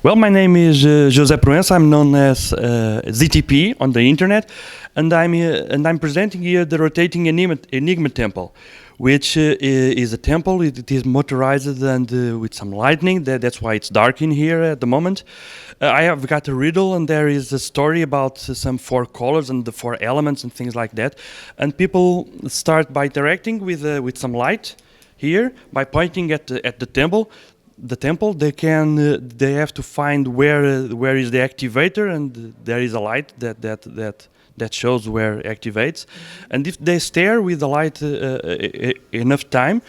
Well, my name is José Proenca. I'm known as ZTP on the internet, and I'm presenting here the rotating Enigma temple, which is a temple. It is motorized and with some lightning. That's why it's dark in here at the moment. I have got a riddle, and there is a story about some four colors and the four elements and things like that. And people start by interacting with some light here by pointing at the temple. They have to find where is the activator, and there is a light that shows where it activates. And if they stare with the light enough time,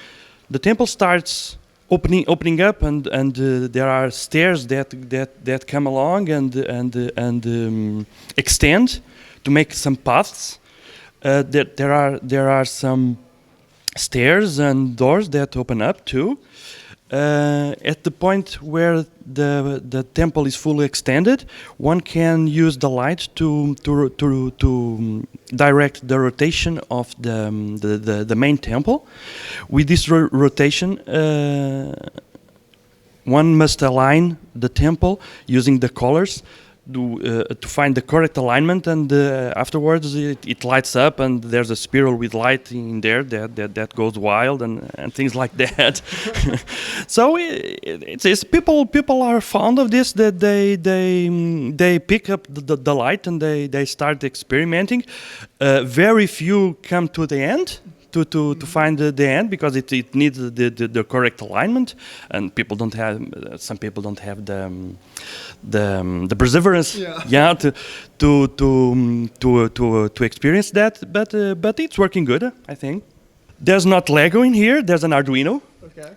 the temple starts opening up, and there are stairs that come along and extend to make some paths. There are some stairs and doors that open up too. At the point where the temple is fully extended, one can use the light to direct the rotation of the main temple. With this rotation, one must align the temple using the colors to find the correct alignment, and afterwards it lights up, and there's a spiral with light in there that goes wild and things like that. So it's people are fond of this, that they pick up the light and they start experimenting. Very few come to the end. To find the end, because it needs the correct alignment, and some people don't have the perseverance, to experience that. But it's working good, I think. There's not Lego in here. There's an Arduino.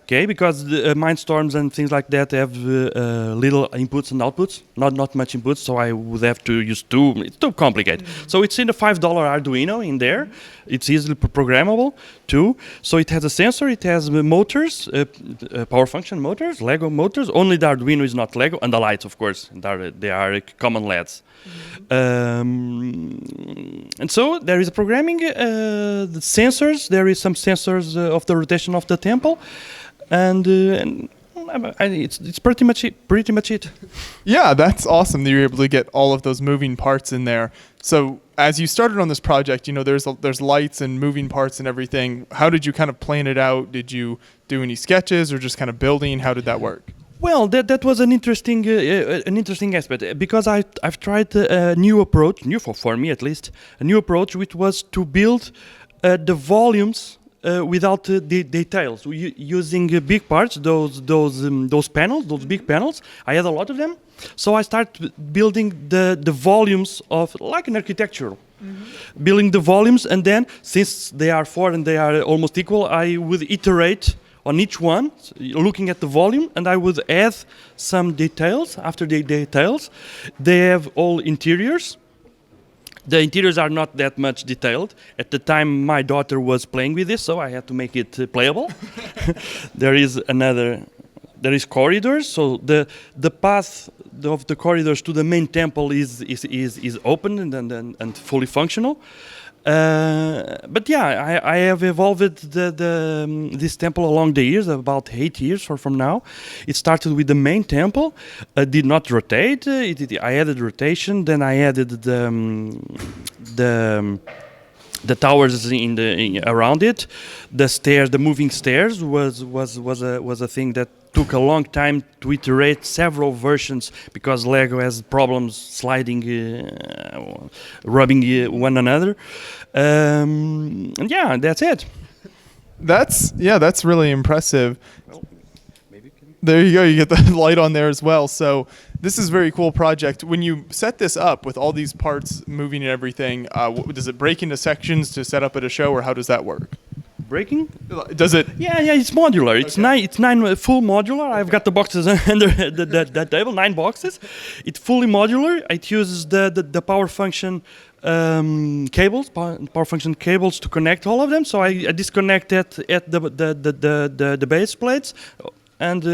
Okay, because the Mindstorms and things like that have little inputs and outputs, not much inputs, so I would have to use two. It's too complicated. So it's in a $5 Arduino in there. It's easily programmable too. So it has a sensor, it has motors, power function motors, Lego motors. Only the Arduino is not Lego, and the lights, of course, they are common LEDs. And so there is programming, the sensors. There is some sensors of the rotation of the temple, and it's pretty much it. Yeah, that's awesome that you're able to get all of those moving parts in there. So as you started on this project, there's lights and moving parts and everything. How did you kind of plan it out? Did you do any sketches or just kind of building? How did that work? Well, that was an interesting aspect, because I've tried a new approach, new for me at least, a new approach, which was to build the volumes without the details, using big parts, those panels, those big panels. I had a lot of them, so I started building the volumes of, like an architectural. Building the volumes, and then since they are four and they are almost equal, I would iterate on each one, looking at the volume, and I would add some details. After the details, they have all interiors. The interiors are not that much detailed. At the time, my daughter was playing with this, so I had to make it playable. There is corridors, so the path of the corridors to the main temple is open and fully functional. But yeah, I have evolved this temple along the years, about 8 years from now. It started with the main temple, did not rotate. I added rotation, then I added the towers around it. The stairs, the moving stairs, was a thing that took a long time to iterate several versions, because Lego has problems sliding, rubbing one another, and yeah, that's it. That's really impressive. There you go. You get the light on there as well. So this is a very cool project. When you set this up with all these parts moving and everything, does it break into sections to set up at a show, or how does that work? Breaking? Does it? Yeah, it's modular. It's nine full modular. I've got the boxes under that table, 9 boxes. It's fully modular. It uses the power function cables, power function cables to connect all of them. So I disconnect at the base plates, and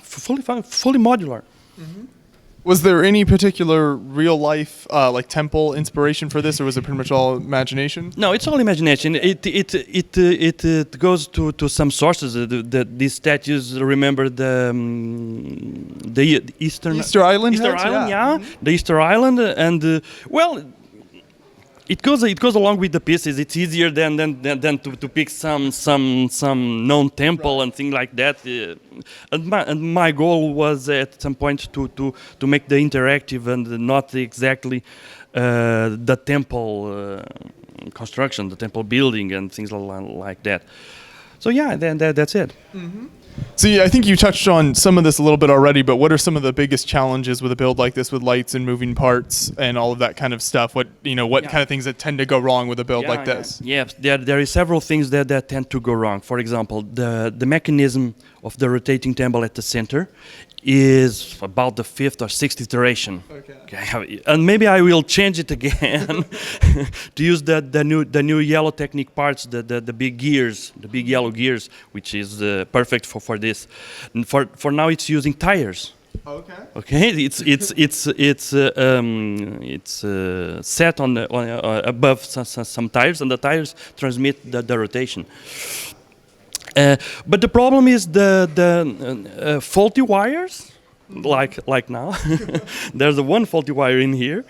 fully modular. Mm-hmm. Was there any particular real life like temple inspiration for this, or was it pretty much all imagination? No, it's all imagination. It goes to some sources. These statues remember the Easter Island. Easter heads? Island, yeah, the Easter Island, and well, it goes along with the pieces. It's easier than to pick some known temple and things like that. And my goal was at some point to make the interactive and not exactly the temple construction, the temple building and things like that. So yeah, then that's it. So yeah, I think you touched on some of this a little bit already, but what are some of the biggest challenges with a build like this with lights and moving parts and all of that kind of stuff? What kind of things that tend to go wrong with a build like this? Yeah, there is several things that tend to go wrong. For example, the mechanism of the rotating temple at the center is about the 5th or 6th iteration. Okay. And maybe I will change it again to use the new yellow technique parts, the big gears, the big yellow gears, which is perfect for this. And for now, it's using tires. Okay. It's set on above some tires, and the tires transmit the rotation. But the problem is the faulty wires, like now. There's one faulty wire in here,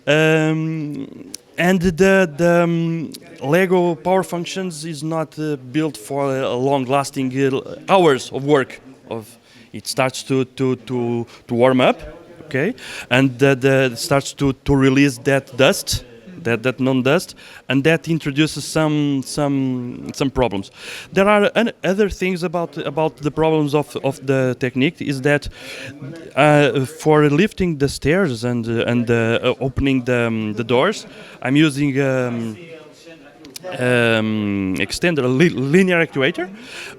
and the Lego power functions is not built for a long-lasting hours of work. It starts to warm up, okay, and starts to release that dust. That non-dust, and that introduces some problems. There are other things about the problems of the technique is that for lifting the stairs and opening the doors, I'm using extender linear actuator,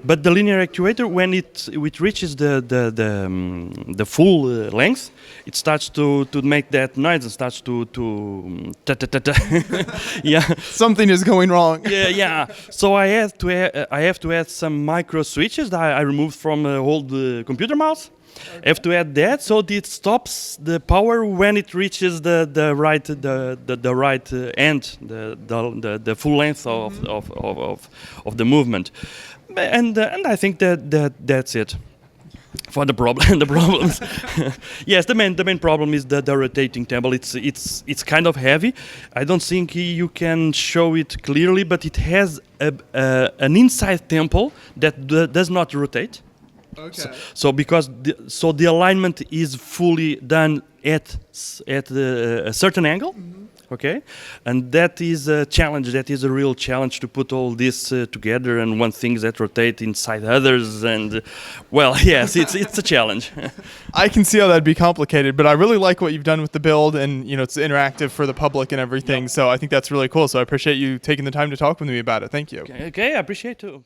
but the linear actuator, when it reaches the full length, it starts to make that noise and starts to yeah. Something is going wrong. Yeah. So I have to add some micro switches that I removed from old computer mouse. I have to add that so it stops the power when it reaches the right end, the full length of the movement, and I think that's it. For the problems. Yes, the main problem is the rotating temple. It's kind of heavy. I don't think you can show it clearly, but it has an inside temple that does not rotate. Okay. So because the alignment is fully done at a certain angle. Okay, and that is a challenge. That is a real challenge to put all this together, and one things that rotate inside others. And well, yes, it's a challenge. I can see how that'd be complicated, but I really like what you've done with the build, and it's interactive for the public and everything. Yep. So I think that's really cool. So I appreciate you taking the time to talk with me about it. Thank you. Okay, I appreciate too.